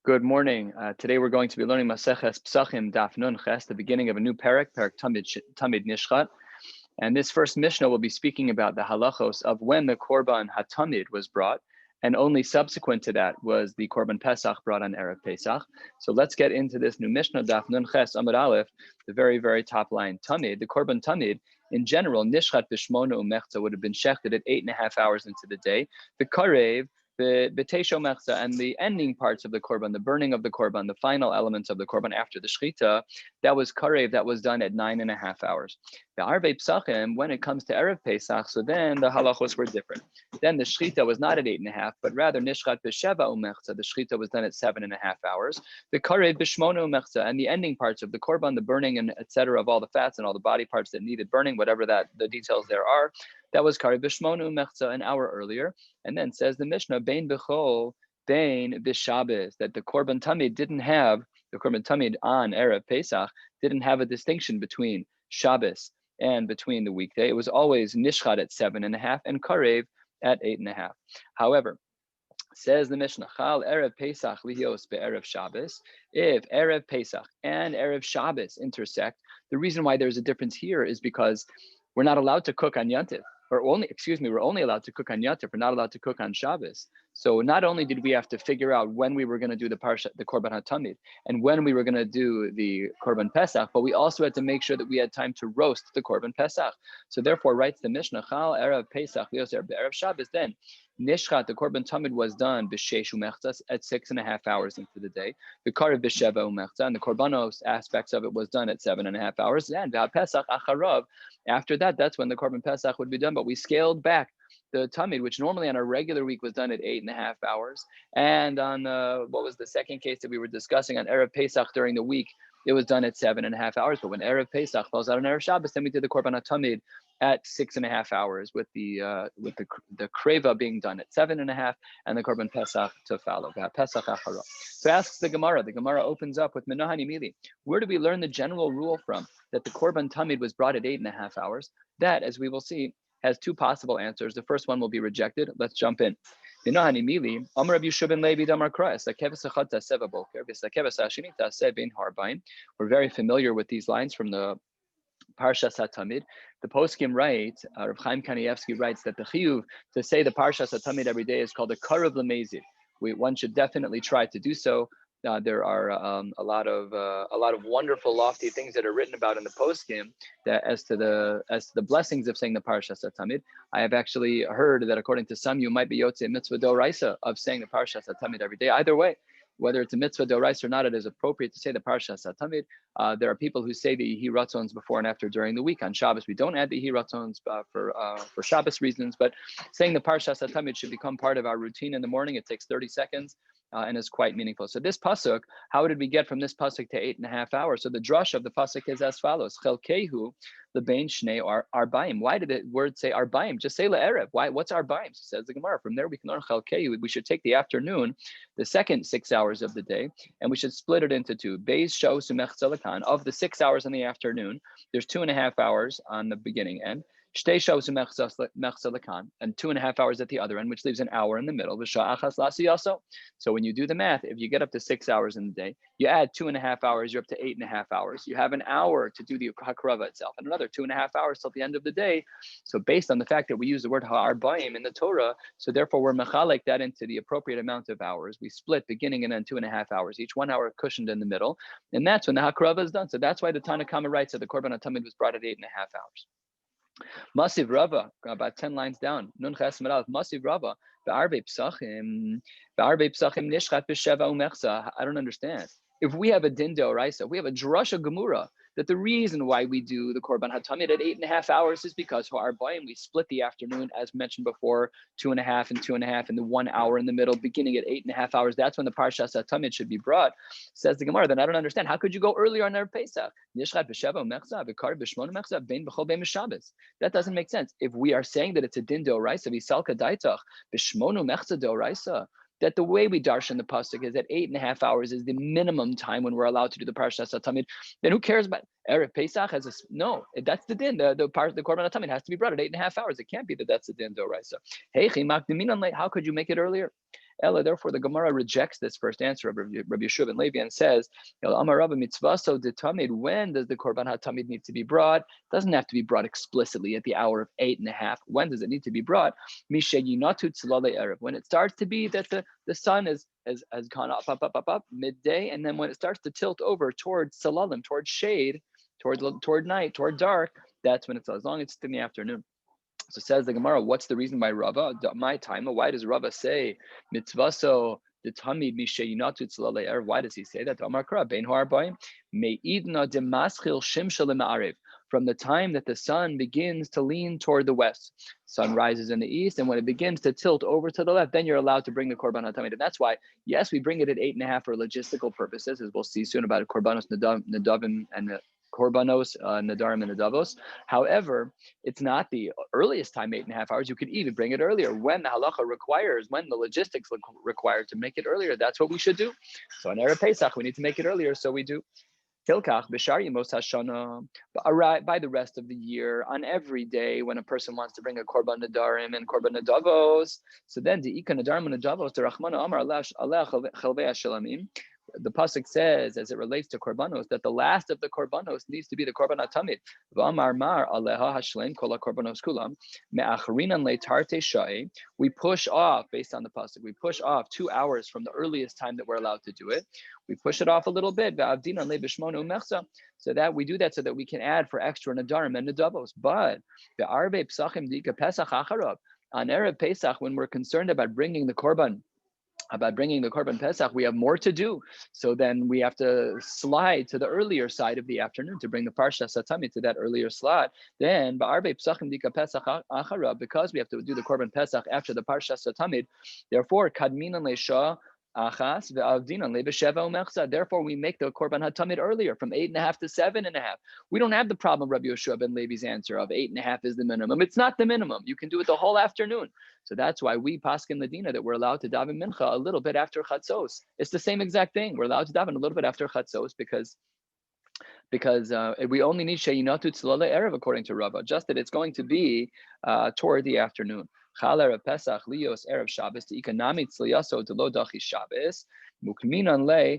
Good morning. Today we're going to be learning Maseches Pesachim Daf Nun Ches, the beginning of a new parak Tamid Nishchat. And this first Mishnah will be speaking about the halachos of when the Korban HaTamid was brought, and only subsequent to that was the Korban Pesach brought on Erev Pesach. So let's get into this new Mishnah, Daf Nun Ches Amud Aleph, the very, very top line. Tamid, the Korban Tamid, in general, Nishchat B'Shmona Umechza would have been shechted at 8.5 hours into the day. The Karev, the B'Teisho Mechza, and the ending parts of the Korban, the burning of the Korban, the final elements of the Korban after the Shechita, that was Karev, that was done at 9.5 hours. The Arvei Pesachim, when it comes to Erev Pesach, so then the halachos were different. Then the Shechita was not at 8.5, but rather Nishchat B'Sheva Umechza, the Shechita was done at 7.5 hours. The Karev B'Shmona Umechza, and the ending parts of the Korban, the burning and etc. of all the fats and all the body parts that needed burning, whatever that the details there are, that was Karev B'Shmona Umechza an hour earlier. And then says the Mishnah, Bein B'chol, Bein B'Shabbos, that the Korban Tamid didn't have, the Korban Tamid on Erev Pesach didn't have a distinction between Shabbos and between the weekday. It was always Nishchat at 7.5 and Karev at 8.5. However, says the Mishnah, Chal Erev Pesach lihios be'erev Shabbos. If Erev Pesach and Erev Shabbos intersect, the reason why there's a difference here is because we're not allowed to cook on Yantiv. We're only allowed to cook on Yantiv. We're not allowed to cook on Shabbos. So not only did we have to figure out when we were going to do the Korban HaTamid, and when we were going to do the Korban Pesach, but we also had to make sure that we had time to roast the Korban Pesach. So therefore, writes the Mishnah, Chal Erev Pesach lihios be'erev Shabbos. Then Nishchat, the Korban Tamid, was done b'sheish umechzas at 6.5 hours into the day. The Karev b'sheva umechza, and the Korbanos aspects of it was done at 7.5 hours. And Pesach acharav, after that, that's when the Korban Pesach would be done. But we scaled back the Tamid, which normally on a regular week was done at 8.5 hours. And on what was the second case that we were discussing on Erev Pesach during the week, it was done at 7.5 hours. But when Erev Pesach falls out on Erev Shabbos, then we did the Korban Tamid at 6.5 hours, with the kreva being done at 7.5, and the Korban Pesach to follow. Pesach achara. So asks the Gemara. The Gemara opens up with Menahani Mili. Where do we learn the general rule from that the Korban Tamid was brought at 8.5 hours? That, as we will see, has two possible answers. The first one will be rejected. Let's jump in. Menahani Mili. Amar Rabbi Yeshua ben Levi damar kras. We're very familiar with these lines from the Parshas HaTamid. The poskim write, Rav Chaim Kanievsky writes that the chiyuv to say the Parshas HaTamid every day is called a karev l'mezid. One should definitely try to do so. There are a lot of wonderful, lofty things that are written about in the poskim that as to the blessings of saying the Parshas HaTamid. I have actually heard that according to some, you might be yotzei mitzvah doraisa of saying the Parshas HaTamid every day. Either way, whether it's a mitzvah doraisa or not, it is appropriate to say the Parshas HaTamid. There are people who say the Yehi Ratzons before and after during the week. On Shabbos, we don't add the Yehi Ratzons for Shabbos reasons, but saying the Parshas HaTamid should become part of our routine in the morning. It takes 30 seconds. And is quite meaningful. So this pasuk, how did we get from this pasuk to 8.5 hours? So the drush of the pasuk is as follows: Chelkehu lebein shnei arbaim. Why did the word say arbaim? Just say le'erev. Why? What's arbaim? So says the Gemara. From there we can learn Chelkehu. We should take the afternoon, the second 6 hours of the day, and we should split it into two. Beis shos umechzelakan. Of the 6 hours in the afternoon, there's 2.5 hours on the beginning end. Shtei shos umechzelakan, and 2.5 hours at the other end, which leaves an hour in the middle. V'sha achas lasiyaso. So when you do the math, if you get up to 6 hours in the day, you add 2.5 hours, you're up to 8.5 hours. You have an hour to do the hakrava itself, and another 2.5 hours till the end of the day. So based on the fact that we use the word ha'arbaim in the Torah, so therefore we're mechalek that into the appropriate amount of hours. We split beginning and end 2.5 hours, each 1 hour cushioned in the middle, and that's when the hakrava is done. So that's why the Tanna Kama writes that the Korban HaTamid was brought at 8.5 hours. Masiv Rava, about 10 lines down. Nun Ches Merav, Masiv Rava, Be'arvei Pesachim Nishchat B'Sheva Umechza. I don't understand. If we have a din deoraisa, we have a drasha gemura that the reason why we do the Korban HaTamid at 8.5 hours is because for our bayim we split the afternoon, as mentioned before, 2.5 and 2.5, and the 1 hour in the middle, beginning at 8.5 hours. That's when the Parshas HaTamid should be brought. Says the Gemara. Then I don't understand. How could you go earlier on Erev Pesach? That doesn't make sense. If we are saying that it's a din deoraisa, visalka daitach b'shmonu mechza deoraisa, that the way we darshan the pasuk is that 8.5 hours is the minimum time when we're allowed to do the Parshas HaTamid. Then who cares about Erev Pesach? No, that's the din. The Korban HaTamid has to be brought at 8.5 hours. It can't be that that's the din d'oraisa. Hey, how could you make it earlier? Ella, therefore, the Gemara rejects this first answer of Rabbi Yeshua ben Levi and says, Amar Rabba mitzvaso de tamid. When does the korban hatamid need to be brought? It doesn't have to be brought explicitly at the hour of 8:30. When does it need to be brought? Mishayinatu tzalale erev. When it starts to be that the sun has gone up midday, and then when it starts to tilt over towards salalim, towards shade, toward night, toward dark, that's when it's, as long as it's in the afternoon. So says the Gemara, what's the reason by Rava? My time. Why does Rava say mitzvaso the tamid mishayinatu tzalale erev? Why does he say that? Amar Kra bein harbayim meidna demaschil shimshel ma'arev. From the time that the sun begins to lean toward the west, sun rises in the east, and when it begins to tilt over to the left, then you're allowed to bring the korban hatamid. And that's why, yes, we bring it at 8:30 for logistical purposes, as we'll see soon about korbanos nadavim and korbanos nadarim and nadavos. However, it's not the earliest time, 8.5 hours. You could even bring it earlier when the halacha requires, when the logistics require to make it earlier. That's what we should do. So on Erev Pesach, we need to make it earlier, so we do. Hilkach b'shar yemos hashana, by the rest of the year, on every day when a person wants to bring a korban nadarim and korban nadavos, so then the ika nadarim and nadavos the rachmana amar aleh chelvei hashalamim. The pasuk says, as it relates to korbanos, that the last of the korbanos needs to be the korban hatamid. V'amar mar aleha hashleim kol korbanos kulam me'achrinan le'tarte shai. We push off, based on the pasuk, we push off 2 hours from the earliest time that we're allowed to do it. We push it off a little bit, so that we do that so that we can add for extra nadarim and nadavos. But the arbe pesachim dika pesach acharab, on Erev Pesach, when we're concerned about bringing the korban Pesach, we have more to do. So then we have to slide to the earlier side of the afternoon to bring the Parsha Satami to that earlier slot. Then, because we have to do the Korban Pesach after the Parsha Satamid, therefore, Kadminan Leisha Achas ve'avdinan lebesheva umechsa. Therefore, we make the korban hatamid earlier, from 8.5 to 7.5. We don't have the problem, Rabbi Yeshua ben Levi's answer of 8.5 is the minimum. It's not the minimum. You can do it the whole afternoon. So that's why we paskin ladina that we're allowed to daven mincha a little bit after chatzos. It's the same exact thing. We're allowed to daven a little bit after chatzos because we only need sheyinatu tzalale erev according to Rava, just that it's going to be toward the afternoon. Chal erev Pesach lios erev Shabbos to ikanami tzliyaso to lo dachi Shabbos mukminan le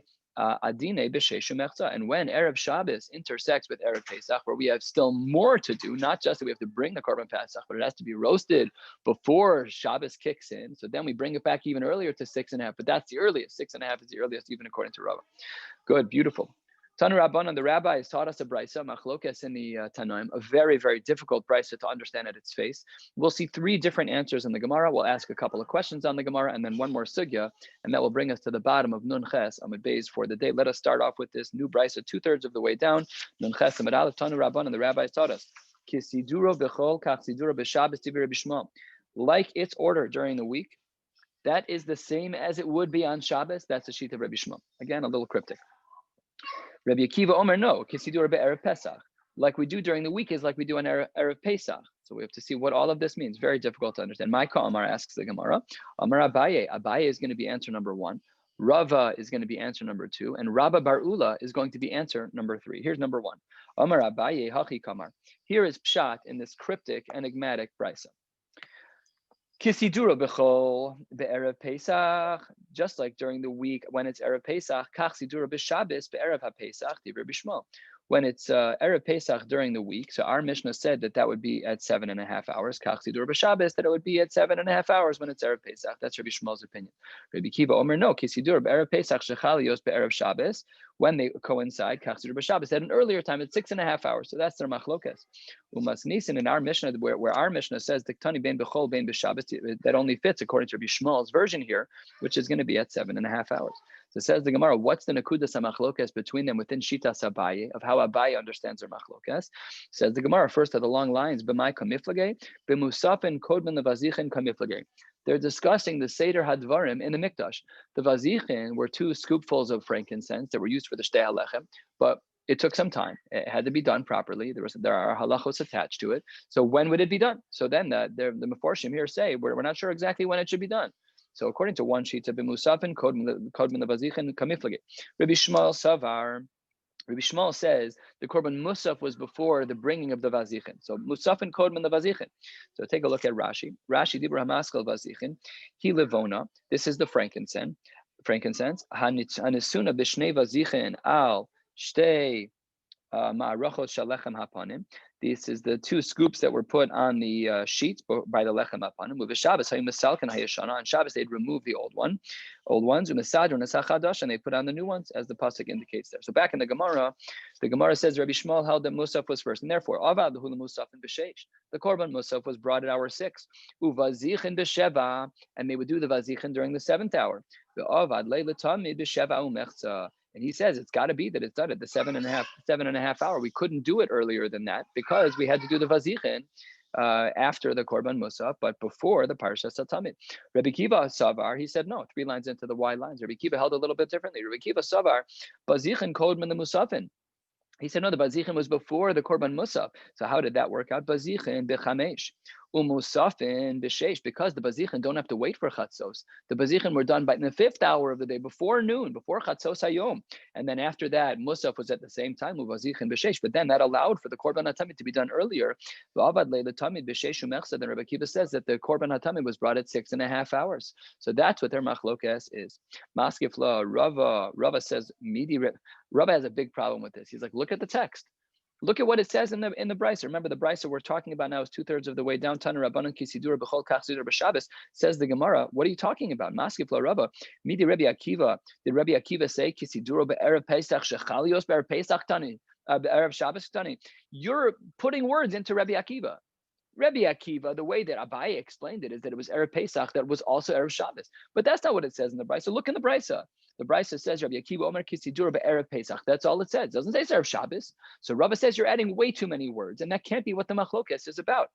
adine b'sheishu mechza. And when erev Shabbos intersects with erev Pesach, where we have still more to do, not just that we have to bring the korban Pesach, but it has to be roasted before Shabbos kicks in. So then we bring it back even earlier to 6.5. But that's the earliest. 6.5 is the earliest, even according to Rava. Good, beautiful. Tanu Rabbanan, the rabbis taught us a brisa, machlokes in the Tanoim, a very, very difficult brisa to understand at its face. We'll see 3 different answers in the Gemara. We'll ask a couple of questions on the Gemara, and then one more sugya, and that will bring us to the bottom of Nun Ches Amud Beis for the day. Let us start off with this new brisa, 2/3 of the way down. Nun Ches Amud Aleph. Tanu Rabbanan, the rabbis taught us, Kisiduro b'chol kach siduro b'Shabbos tivir b'Shmo. Like its order during the week, that is the same as it would be on Shabbos. That's the sheet of Rabbi Shmuel. Again, a little cryptic. Rabbi Akiva Omer, no, Kisidur be'erev Pesach. Like we do during the week is like we do on erev Pesach. So we have to see what all of this means. Very difficult to understand. Maika Amar asks the Gemara. Amar Abaye. Abaye is going to be answer number 1. Rava is going to be answer number 2. And Rabba Bar Ula is going to be answer number 3. Here's number 1. Amar Abaye Hachi Kamar. Here is Pshat in this cryptic, enigmatic brisa. Kisidura b'chol be'erev Pesach, just like during the week when it's erev Pesach, kach sidura b'Shabbos be'erev haPesach divrei b'Shmo. When it's erev Pesach during the week, so our Mishnah said that would be at 7.5 hours. Kach sidura b'Shabbos, that it would be at 7.5 hours when it's erev Pesach. That's Rabbi Shmuel's opinion. Rabbi Kiva Omer, no, kisidura be'erev Pesach shechalios be'erev Shabbos. When they coincide, kach sidura b'Shabbos at an earlier time, it's 6.5 hours. So that's their machlokas. Umas nisin in our Mishnah, where our Mishnah says diktani bein b'chol bein b'Shabbos, that only fits according to Rabbi Shmuel's version here, which is going to be at 7.5 hours. So says the Gemara, what's the nekudas hamachlokas between them within Shitas Abaye, of how Abaye understands their machlokas? Says the Gemara, first of the long lines, b'mai kamiflage, b'musafin kodman levazichin kamiflage. They're discussing the Seder Hadvarim in the Mikdash. The vazichin were 2 scoopfuls of frankincense that were used for the Shtei HaLechem, but it took some time. It had to be done properly. There are halachos attached to it. So when would it be done? So then the Meforshim here say, we're not sure exactly when it should be done. So according to one sheet, b'musafin kodman levazichin kamiflage. Rabbi Shmuel Savar, Rabbi Shmuel says the korban musaf was before the bringing of the vazichin. So musaf and kodman the vazichin. So take a look at Rashi. Rashi dibra hamaskal vazichin. He levona. This is the frankincense. Frankincense. Hanisuna b'shnei vazichin al shtei ma'arachot shalechem hapanim. This is the 2 scoops that were put on the sheets by the lechem hapanim. With Shabbos, on Shabbos they'd remove the old ones, and they put on the new ones, as the pasuk indicates there. So back in the Gemara says Rabbi Shmuel held that musaf was first, and therefore avad hula musaf and b'sheish. The korban musaf was brought at hour 6, uvazichin b'sheva, and they would do the vazichin during the 7th hour. The avad leila tamid b'sheva umechza. And he says it's got to be that it's done at the 7.5 hour. We couldn't do it earlier than that because we had to do the vazichin after the korban musaf, but before the parsha satamid. Rabbi Kiva Savar, he said no. 3 lines into the Y lines. Rabbi Kiva held a little bit differerly. Rabbi Kiva Savar, vazichin kodman the musafin. He said, no, the bazichin was before the korban musaf. So how did that work out? Bazichin b'chamesh, umusafin b'sheish, because the bazichin don't have to wait for chatzos. The bazichin were done by in the 5th hour of the day, before noon, before chatzos hayom. And then after that, musaf was at the same time, bazichin b'sheish. But then that allowed for the korban hatamid to be done earlier. V'avad leila tamid b'sheish umechsa. Then Rabbi Kiva says that the korban hatamid was brought at 6.5 hours. So that's what their machlokes is. Maskefla, Rava says, Rava has a big problem with this. He's like, look at the text. Look at what it says in the brisa. Remember, the brisa we're talking about now is 2/3 of the way down. Tana Rabbanan Kisidura B'chol Kach Zidur B'Shabbos, says the Gemara. What are you talking about? Maskif La Rava. Midi Rabbi Akiva. Did Rabbi Akiva say Kisidura Be'erev Pesach Shechalios Be'erev Pesach Tani Be'erev Shabbos Tani? You're putting words into Rabbi Akiva. Rabbi Akiva, the way that Abaye explained it is that it was Erev Pesach that was also Erev Shabbos. But that's not what it says in the brisa. Look in the brisa. The brisa says Rabbi Akiva Omer Kisidura Be'erev Pesach. That's all it says. It doesn't say it's Erev Shabbos. So Rava says you're adding way too many words, and that can't be what the machlokes is about.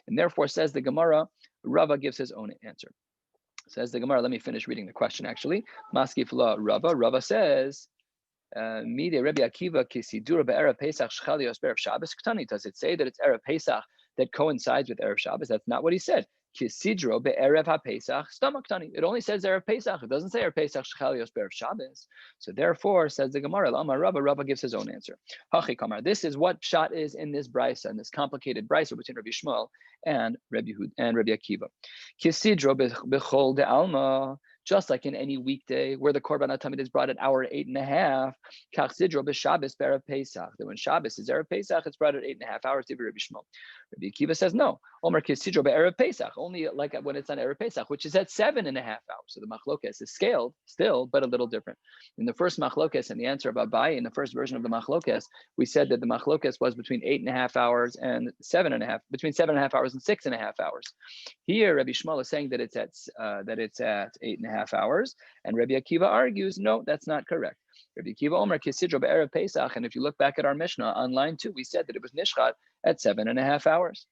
And therefore, says the Gemara, Rava gives his own answer. Says the Gemara, let me finish reading the question actually. Maskif la Rava. Rava says, Mide Rabbi Akiva Kisidura Be'erev Pesach Shchalios Be'erev Shabbos Ktani. Does it say that it's Erev Pesach that coincides with Erev Shabbos? That's not what he said. Kisidro be'erev ha-Pesach stomach tani. It only says Erev Pesach. It doesn't say Erev Pesach shechalios be'erev Shabbos. So therefore, says the Gemara, Lama Rava, Rava gives his own answer. Hachi kamar. This is what pshat is in this brisa, in this complicated brisa between Rabbi Shmuel and Rabbi Akiva. Kisidro bechol de alma. Just like in any weekday where the korban hatamid is brought at hour 8.5, kach sidro b'Shabbos be'erev Pesach. That when Shabbos is Erev Pesach, it's brought at 8.5 hours. Rabbi Shmuel. Rabbi Akiva says no. Omer kisidro be'erev Pesach. Only like when it's on Erev Pesach, which is at 7.5 hours. So the machlokes is scaled still, but a little different. In the first machlokes and the answer of Abaye, in the first version of the machlokes, we said that the machlokes was between 8.5 hours and 7.5, between 7.5 hours and 6.5 hours. Here, Rabbi Shmuel is saying that it's at 8.5 hours, and Rabbi Akiva argues, no, that's not correct. Rabbi Akiva Omer Kisidro be'erev Pesach, and if you look back at our Mishnah on line 2, we said that it was nishchat at 7.5 hours.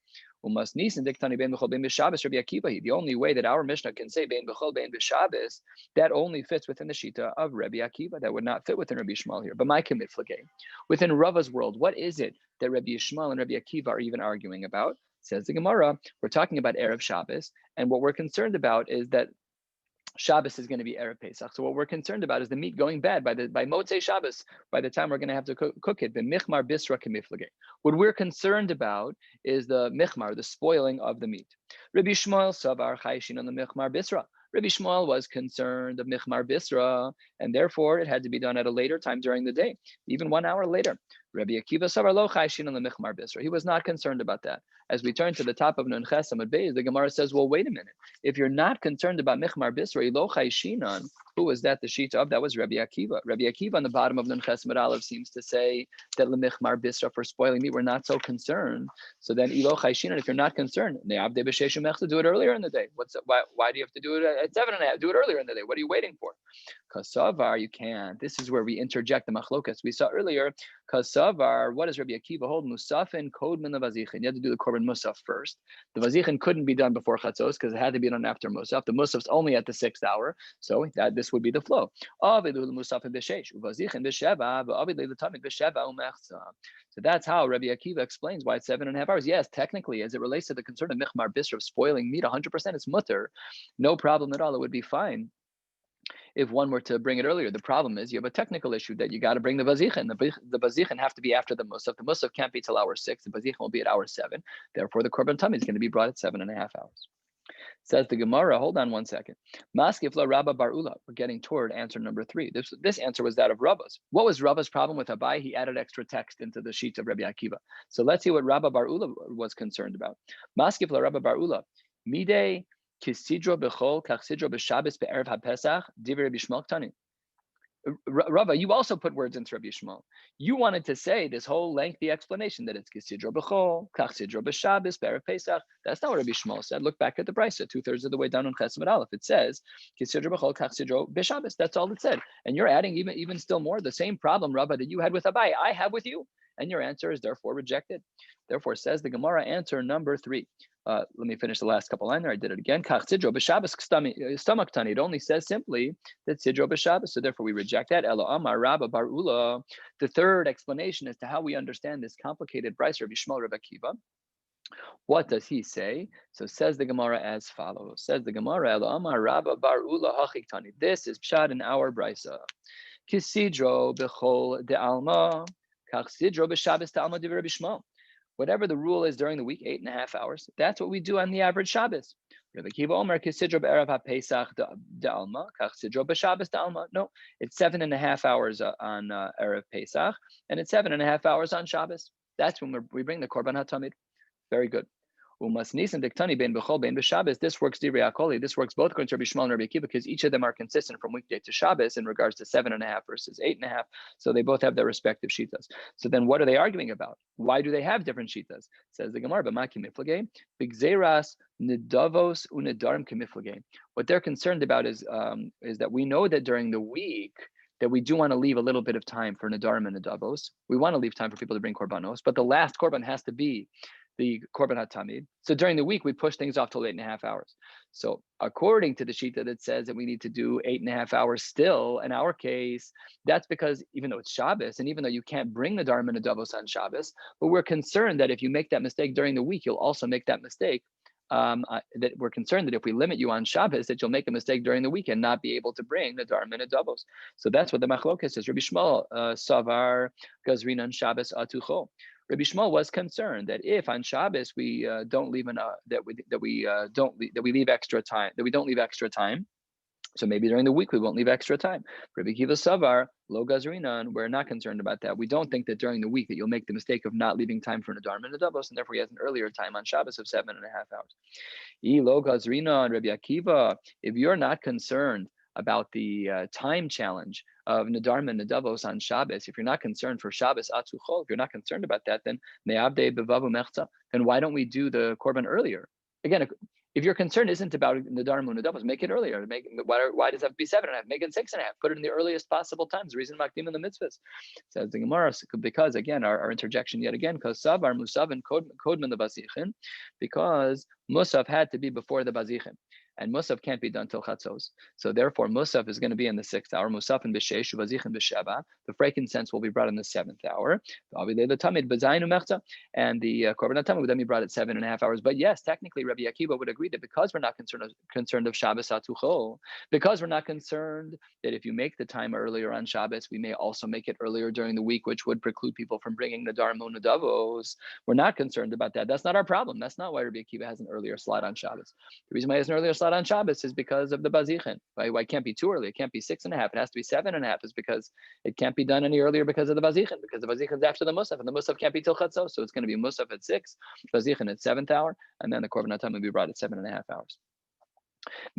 Umas nisan diktani bein b'chol bein b'Shabbos Rabbi Akiva. The only way that our Mishnah can say bein b'chol bein b'Shabbos, that only fits within the shita of Rabbi Akiva. That would not fit within Rabbi Shmuel here. But my commit flagay. Within Rava's world, what is it that Rabbi Shmuel and Rabbi Akiva are even arguing about? Says the Gemara, we're talking about Erev Shabbos, and what we're concerned about is that Shabbos is going to be Erev Pesach. So what we're concerned about is the meat going bad by Motzei Shabbos, by the time we're going to have to cook it. The michmar bisra kemiflage. What we're concerned about is the michmar, the spoiling of the meat. Rabbi Shmuel savar chayshin on the michmar bisra. Rabbi Shmuel was concerned of michmar bisra, and therefore it had to be done at a later time during the day, even 1 hour later. Rabbi Akiva savar lo chayshin on the michmar bisra. He was not concerned about that. As we turn to the top of Nun Ches Amud Beis, the Gemara says, well, wait a minute. If you're not concerned about michmar bisra, lo chayshinan, who was that the sheet of? That was Rabbi Akiva. Rabbi Akiva on the bottom of Nun Ches Amud Aleph seems to say that lemichmar bisra, for spoiling meat, we're not so concerned. So then ilo chayshinan, if you're not concerned, ne'avde b'sheshu mechta, do it earlier in the day. Why do you have to do it at 7.5? Do it earlier in the day. What are you waiting for? Kasavar, you can't. This is where we interject the machlokas. We saw earlier, Kasavar, what does Rabbi Akiva hold? Musafin, kodman the vazichin. You had to do the korban musaf first. The vazichin couldn't be done before chatzos because it had to be done after musaf. The musaf's only at the 6th hour, so this would be the flow. So that's how Rabbi Akiva explains why it's 7.5 hours. Yes, technically, as it relates to the concern of michmar bisra, of spoiling meat, 100% it's mutter, no problem at all. It would be fine if one were to bring it earlier. The problem is you have a technical issue that you got to bring the Bazichin. The Bazichin have to be after the Musaf. The Musaf can't be till hour 6. The Bazichin will be at hour 7. Therefore, the Korban Tamid is going to be brought at 7.5 hours. Says the Gemara, hold on one second. Maskifla Rabba Barula. We're getting toward answer number 3. This answer was that of Rabba's. What was Rabba's problem with Abai? He added extra text into the sheets of Rabbi Akiva. So let's see what Rabba Barula was concerned about. Maskifla Rabba Barula. Midei kisidro bechol kachsidro b'Shabbos be'erev haPesach divrei Rabbi Shmuel Ktani. Rava, you also put words into Rabbi Shmuel. You wanted to say this whole lengthy explanation that it's kisidro b'chol, kachsidro b'Shabbos, be'erev Pesach. That's not what Rabbi Shmuel said. Look back at the Brisa, 2/3 of the way down on Chesed Aleph. It says kisidro b'chol, kachsidro b'Shabbos. That's all it said. And you're adding even still more the same problem, Rava, that you had with Abai, I have with you. And your answer is therefore rejected. Therefore, says the Gemara, answer number 3. Let me finish the last couple lines there. I did it again. Kach sidro b'Shabbos stomach tani. It only says simply that sidro b'Shabbos. So therefore we reject that. Elo amar Rabba bar Ula. The third explanation as to how we understand this complicated brayso Rabbi Shmuel Rabbi Akiva. What does he say? So says the Gemara as follows. Says the Gemara, Elo amar Rabba bar Ula hachik tani. This is pshat in our brayso. Kisidro b'chol de alma. Kach sidro b'Shabbos de alma divrei Rabbi Shmuel. Whatever the rule is during the week, 8.5 hours, that's what we do on the average Shabbos. Rabbi Akiva Omer kisidro be'erev haPesach de'alma, kach sidro b'Shabbos de'alma. No, it's 7.5 hours on Erev Pesach, and it's 7.5 hours on Shabbos. That's when we bring the Korban HaTamid. Very good. This works divrei akoli. This works both according to Rabbi Shmuel and Rabbi Akiva because each of them are consistent from weekday to Shabbos in regards to 7.5 versus 8.5. So they both have their respective shitas. So then, what are they arguing about? Why do they have different shitas? Says the Gemara, "B'ma kimiflagei b'gzeiras nedavos unedarim kimiflagei." What they're concerned about is that we know that during the week that we do want to leave a little bit of time for nedarim and nedavos. We want to leave time for people to bring korbanos, but the last korban has to be the Korban HaTamid. So during the week, we push things off till 8.5 hours. So according to the Shita that says that we need to do 8.5 hours still, in our case, that's because even though it's Shabbos, and even though you can't bring the Dharma and the Davos on Shabbos, but we're concerned that if you make that mistake during the week, you'll also make that mistake. That we're concerned that if we limit you on Shabbos, that you'll make a mistake during the week and not be able to bring the Dharma and the Davos. So that's what the Machlokes is. Rabbi Shmuel, Savar, Gazrin on Shabbos, Atucho. Rabbi Shmuel was concerned that if on Shabbos we don't leave that we leave extra time, that we don't leave extra time. So maybe during the week we won't leave extra time. Rabbi Akiva Savar, Lo Gazrinan, we're not concerned about that. We don't think that during the week that you'll make the mistake of not leaving time for Nadar and Nadavos, and therefore he has an earlier time on Shabbos of 7.5 hours. Lo Gazrinan, Rabbi Akiva, if you're not concerned about the time challenge of Nadarm and Nadavos on Shabbos, if you're not concerned for Shabbos Atzuchol, if you're not concerned about that, then Me'avdei Bevavu Mechza, then why don't we do the Korban earlier? Again, if your concern isn't about Nadarm and Nadavos, make it earlier. Why does it have to be 7.5? Make it 6.5. Put it in the earliest possible times. The reason Makdim in the mitzvahs. Says the Gemara, because again, our interjection yet again, because Savar, Musav, and Kodman the Bazichin, because Musaf had to be before the Bazichin. And Musaf can't be done till Chatzos. So therefore, Musaf is going to be in the 6th hour. Musaf and B'Sheish, Bazichin B'Sheva. The frankincense will be brought in the 7th hour. And the Korban HaTamid would then be brought at 7.5 hours. But yes, technically, Rabbi Akiva would agree that because we're not concerned of Shabbos Atuchol, because we're not concerned that if you make the time earlier on Shabbos, we may also make it earlier during the week, which would preclude people from bringing the Dharma Nadavos. We're not concerned about that. That's not our problem. That's not why Rabbi Akiva has an earlier slot on Shabbos. The reason why he has an earlier slot on Shabbos is because of the Bazichin. Why it can't be too early? It can't be 6.5. It has to be 7.5. Is because it can't be done any earlier because of the Bazichin. Because the Bazichin is after the Musaf, and the Musaf can't be till Chatzos. So it's going to be Musaf at 6, Bazichin at 7th hour, and then the Korban HaTamid will be brought at 7.5 hours.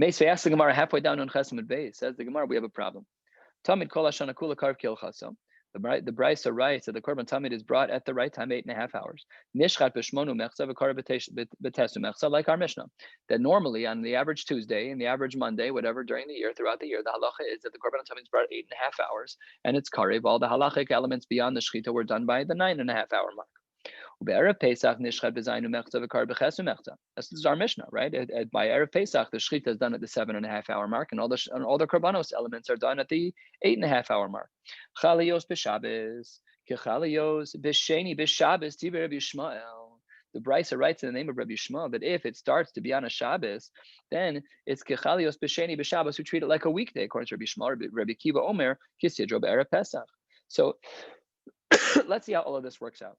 Meisvei asks the Gemara halfway down on Chesed Beis. Says the Gemara, we have a problem. Tamid kol hashana kula karv kil chaso. The Brisa writes that the Korban Tamid is brought at the right time, 8.5 hours. Nishchat b'shmonu mechza v'kar b'tesu mechza, like our Mishnah. That normally on the average Tuesday and the average Monday, whatever during the year, throughout the year, the halacha is that the Korban Tamid is brought at 8.5 hours, and it's karev. All the halachic elements beyond the shechita were done by the 9.5 hour mark. This is our Mishnah, right? By Erev Pesach, the shechita is done at the 7.5 hour mark, and all the korbanos elements are done at the 8.5 hour mark. Chalios b'Shabbos, kechalios b'Sheni b'Shabbos, Tiber B'Yishmael. The Brisa writes in the name of Rabbi Shmuel that if it starts to be on a Shabbos, then it's kechalios b'sheni b'Shabbos, who treat it like a weekday, according to Rabbi Shmuel. Rabbi Kiva Omer kisidro be'erev Pesach. So let's see how all of this works out.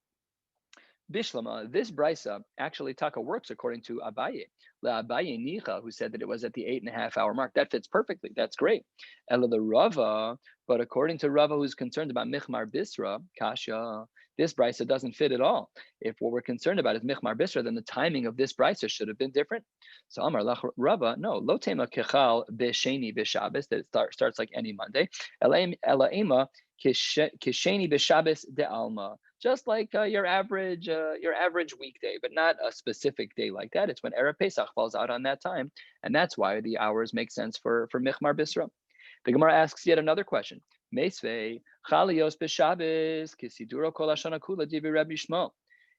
Bishlama, this brisa actually taka works according to Abaye. La Abaye Nicha, who said that it was at the 8.5 hour mark. That fits perfectly. That's great. Ela the Rava, but according to Rava, who's concerned about Michmar Bisra, Kasha, this brisa doesn't fit at all. If what we're concerned about is Michmar Bisra, then the timing of this brisa should have been different. So Amar Lach Rava, no, Lo Tema Kechal B'Sheni B'Shabbos, that it starts like any Monday. Ela Ema Kisheni B'Shabbos De Alma. Just like your average weekday, but not a specific day like that. It's when Erev Pesach falls out on that time, and that's why the hours make sense for Michmar Bisra. The Gemara asks yet another question. Meisvei Chalios b'Shabbos Kisiduro Kol Hashana Kula Divi Rabbi Shmuel.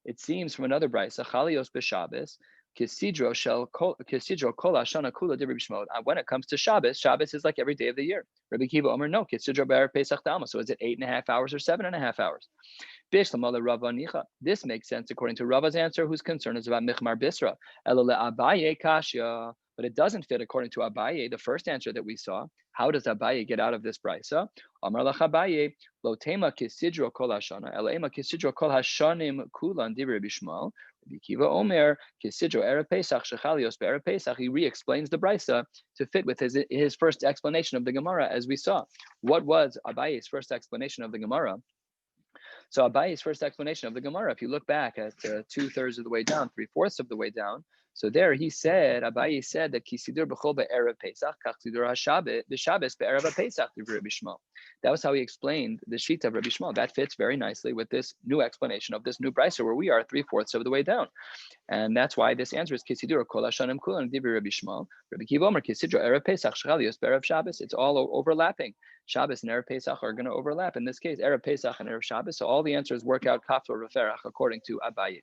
It seems from another brisa Chalios b'Shabbos Kisidro Kol Hashana Kula Divi Rabbi Shmuel. When it comes to Shabbos, Shabbos is like every day of the year. Rabbi Kiva Omer no Kisidro Be'erev Pesach Dalma. So is it 8.5 hours or 7.5 hours? This makes sense according to Rava's answer, whose concern is about Michmar Bisra. Abaye Kashya, but it doesn't fit according to Abaye, the first answer that we saw. How does Abaye get out of this brisa? Amar lach Abaye, lo tema kisidro kol hashana, ela kisidro kol hashanim kulan di Rabbi Shmuel. Rabbi Kiva Omer kisidro erev Pesach shechalios be'erev Pesach. He re-explains the brisa to fit with his first explanation of the Gemara, as we saw. What was Abaye's first explanation of the Gemara? So Abaye's first explanation of the Gemara, if you look back at 2/3 of the way down, 3/4 of the way down, so there Abaye said that Kisidur b'chol be'erev Pesach, kach sidur b'Shabbos be'erev Pesach, Rabbi Shmuel. That was how he explained the sheet of Rabbi Shmuel. That fits very nicely with this new explanation of this new brisa, where we are 3/4 of the way down. And that's why this answer is Kisidur kol hashanim kulan divrei Rabbi Shmuel. Rabbi Kiva Omer Kisidro erev Pesach shchalios be'erev Shabbos. It's all overlapping. Shabbos and erev Pesach are going to overlap. In this case, erev Pesach and erev Shabbos. So all the answers work out kaftor referach according to Abaye.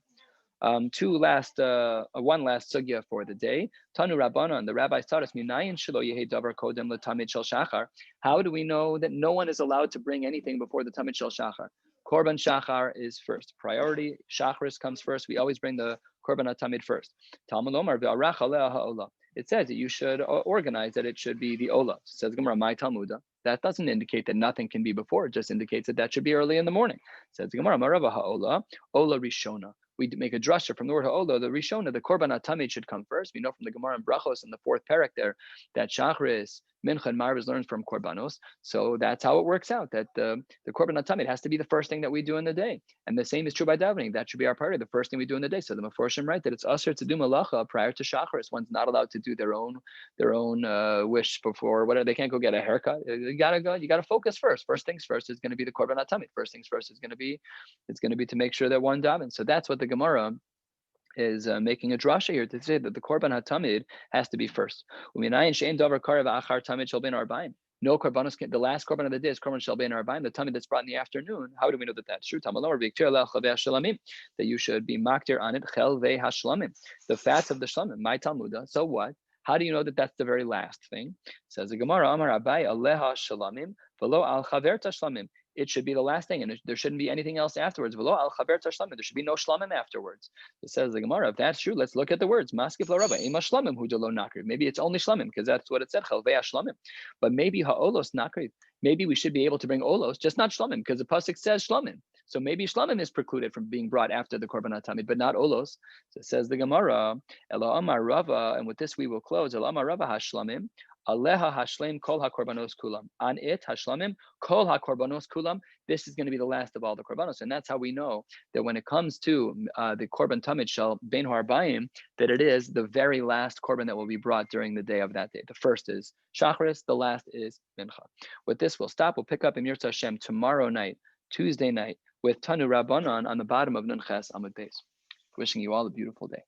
One last sugya for the day. Tanu Rabbanan, the rabbis taught us, Minayin shelo yehi davar kodem letamid shel shachar. How do we know that no one is allowed to bring anything before the tamid shel shachar? Korban shachar is first priority. Shacharis comes first. We always bring the korban tamid first. Talmud Omar v'arach aleh ha'olah. It says that you should organize that it should be the olah. It says Gemara, my Talmuda. That doesn't indicate that nothing can be before. It just indicates that should be early in the morning. It says Gemara, marava ha'olah, olah rishona. We make a drasha from the word ha'olah, the rishona, the korban tamid should come first. We know from the Gemara in Brachos in the 4th parak there that Shacharis, Mincha, and Marvus learns from korbanos. So that's how it works out, that the korban tamid has to be the first thing that we do in the day. And the same is true by davening. That should be our priority, the first thing we do in the day. So the Meforshim write that it's usher to do malacha prior to Shacharis. One's not allowed to do their own wish before whatever. They can't go get a haircut. You gotta focus first. First things first is going to be the korban tamid. First things first is going to be to make sure that one davens. So that's what the Gemara is making a drasha here to say that the korban hatamid has to be first. No korbanos the last korban of the day is korban shel bein arba'im, the tamid that's brought in the afternoon. How do we know that that's true? That you should be makdir on it chelvei hashlamim, the fats of the shlamim. My Talmuda. So what? How do you know that that's the very last thing? Says the Gemara, Amar Abai aleha shlamim v'lo al chaverta shlamim. It should be the last thing, and there shouldn't be anything else afterwards. V'lo al chaverta shlamim. There should be no shlamim afterwards. It says the Gemara, if that's true, let's look at the words. Maskif l'rabba ema shlamim hu delo nakriv. Maybe it's only shlamim because that's what it said. Chelvei shlamim. But maybe ha'olos nakriv. Maybe we should be able to bring olos, just not shlamim, because the pasuk says shlamim. So maybe shlamim is precluded from being brought after the korban tamid, but not olos. So it says the Gemara, Ela Amar Rava, and with this we will close. Ela Amar Rava hashlamim, Aleha hashlim kol hakorbanos kulam. On it hashlamim kol hakorbanos kulam. This is going to be the last of all the korbanos, and that's how we know that when it comes to the korban tamid shel bein harbayim, that it is the very last korban that will be brought during the day of that day. The first is shacharis, the last is mincha. With this, we'll stop. We'll pick up in Yirtzeh Hashem tomorrow night, Tuesday night, with Tanu Rabbanan on the bottom of Nun Ches Amud Beis. Wishing you all a beautiful day.